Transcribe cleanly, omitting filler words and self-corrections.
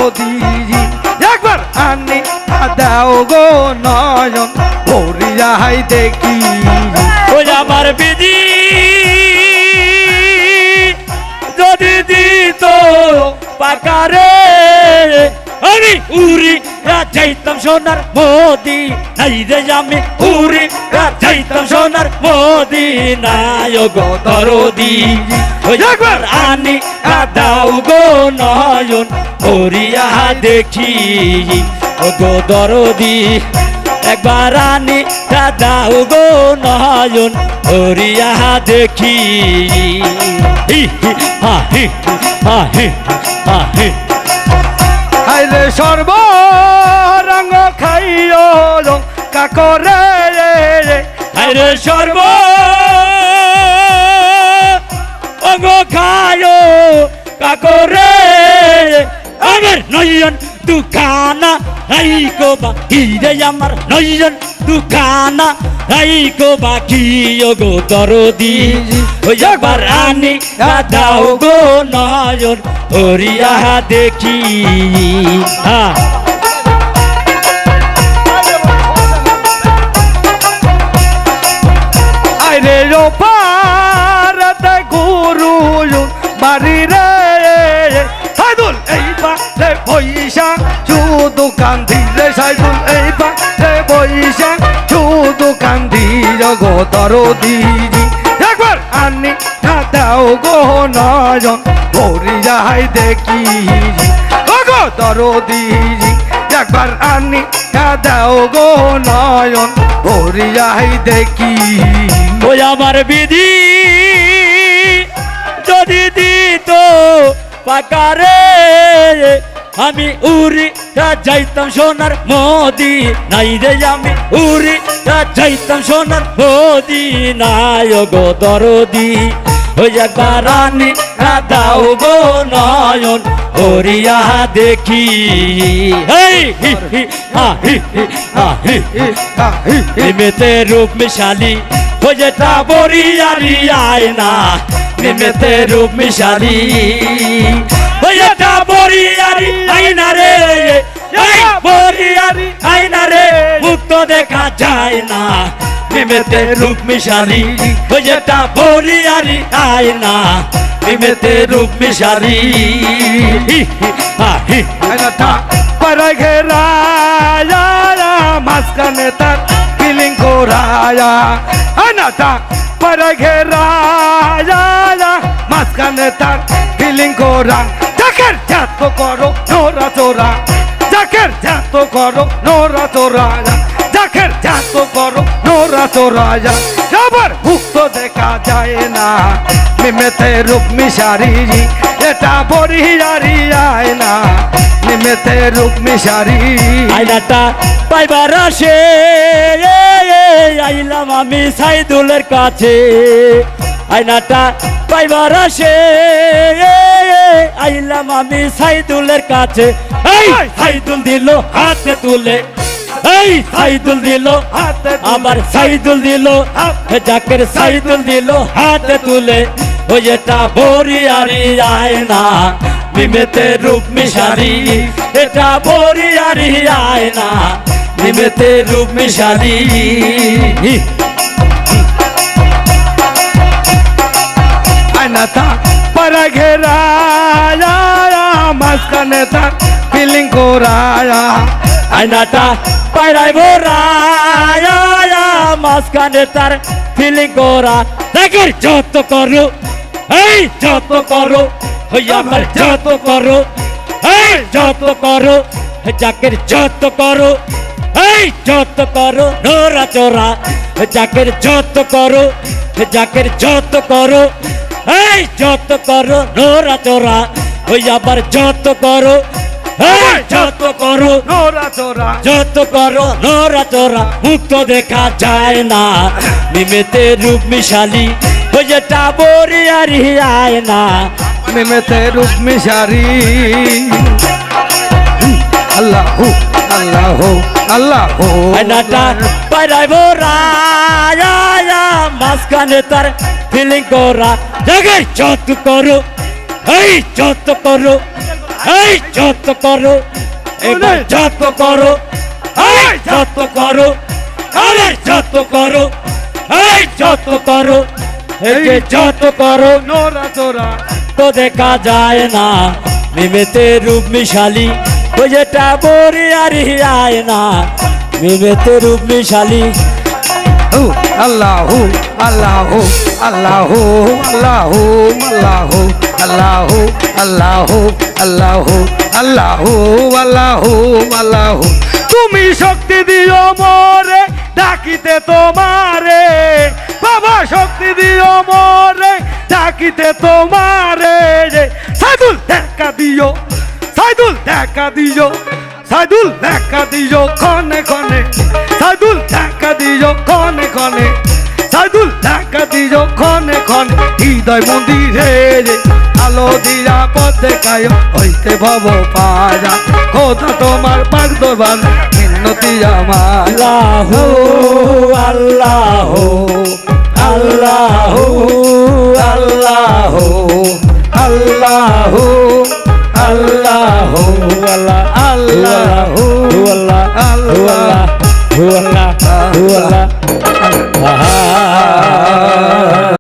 দরদি একবার আনি দাও গো নয়ন ভরিয়াই দেখি ওই আমার বিধি যদি দিত পাকারে আমি উড়ি যাইতাম সোনার মোদি নাই রে আমি উড়ি যাইতাম সোনার মোদি নাই গো দরদি একবার আনি দাও গো নয়ন ভরিয়া দেখি ও গো দরদি একবার আনি দাও গো নয়ন ভরিয়া দেখি আইরে সর্বরঙ্গ খাইও কাকরে আরে সর্ব অঙ্গ খায়ো কাকরে আমার নয়ন দুখানা হাই গো বাকি রে আমার নয়ন দুখানা হাই গো বাকি ও গো দরদি ওই একবার আনি দাও গো নয়ন ভরিয়া দেখি আইরে রোপারতে গুরু বাড়ি রে সাইদুল এই পাশে পয়সা শুধু কান্দি রে সাইদুল এই পাশে পয়সা শুধু কান্দি গো দরদি একবার আনি দাও গো নয়ন ভরিয়াই দেখি গো দরদি একবার আনি দাও গো নয়ন ভরিয়াই দেখি ওই আমার বিধি যদি দিত পাকারে আমি উড়ি যাইতাম সোনার মোদি নাই রে আমি উড়ি যাইতাম সোনার মোদি নাই গো দরদি ওই একবার আনি দাও গো নয়ন ভরিয়া দেখি নিমেতে রূপ মিশালি ও যেটা বরিয়ারি আয়না নিমেতে রূপ মিশালি ও যেটা বরিয়ারি আয়না রে বরিয়ারি আয়না রে মুক্ত দেখা যায় না নিমেতে রূপ মিশালি ও যেটা বরিয়ারি আয়না নিমেতে রূপ মিশালি পরে ঘেরা মাঝখানে তার ফিলিং করায়া আনাটা পরে ঘেরা মাঝখানে তার ফিলিং করা যাকের জাত করো নোরা চোরা যাকের জাত করো নোরা চোরা যাকের জাত করো নোরা চোরা আবার মুক্ত দেখা যায় না নিমেতে রূপ মিশারি এটা বরিয়ারি আয়না নিমেতে রূপ মিশারি আয়নাটা পাইবার আসে আইলাম আমি সাইদুলের কাছে আয়নাটা পাইবার আসে আইলাম আমি সাইদুলের কাছে এই সাইদুল দিল হাতে তুলে এই সাইদুল দিল হাতে আবার সাইদুল দিল জাকের সাইদুল দিল হাতে তুলে ও এটা বরিয়ারি আয়না নিমেতে রূপ মিশারি এটা বরিয়ারি আয়না নিমেতে রূপ মিশারি আয়নাটা পরে ঘেরা মাঝখানে তার ফিলিং করায়া আয়নাটা পায়রাই ভরায়া মাঝখানে তার ফিলিং করা দেখের যত করো এই যত করো ওই আমার যত করো এই যত করো জাকের যত করো এই যত করো নোরা চোরা জাকের যত করো জাকের যত করো এই যত করো নোরা চোরা ওই আবার যত করো যত করো নোরা চোরা যত করো নোরা চোরা মুক্ত দেখা যায় না নিমেতে রূপ মিশালি ও যেটা বরিয়ারি আয়না নিমেতে রূপ মিশারি আল্লাহ আল্লাহ আল্লাহ আয়নাটা পায়রাই ভরায়া মাঝখানে তার ফিলিং করা জায়গায় যত করো এই যত করো এই যত করো এবার যত করো এই যত করো আরে যত করো এই যত করো এই যে যত করো নোরা চোরা তো দেখা যায় না মিমেতে রূপ মিশালি ওই যেটা বরি আর আয় না মিমেতে রূপ মিশালি হু আল্লাহু আল্লাহু আল্লাহু আল্লাহু আল্লাহু আল্লাহু আল্লাহু আল্লাহু আল্লাহু আল্লাহু আল্লাহু তুমি শক্তি দিও মোরে ডাকিতে তোমারে বাবা শক্তি দিও মোরে ডাকিতে তোমারে রে সাইদুল দেখা দিও সাইদুল দেখা দিও সাইদুল দেখা দিও ক্ষণে ক্ষণে সাইদুল দেখা দিও ক্ষণে ক্ষণে সাইদুল দেখা দিও ক্ষণে ক্ষণে হৃদয় মন্দিরে রে আলো দিয়া পথ দেখায় হইতে ভব পারা খোদা তোমার পাক দরবার মিন্নতি আমার আল্লাহু আল্লাহু আল্লাহু আল্লাহু আল্লাহু আল্লাহু আল্লাহু আল্লাহু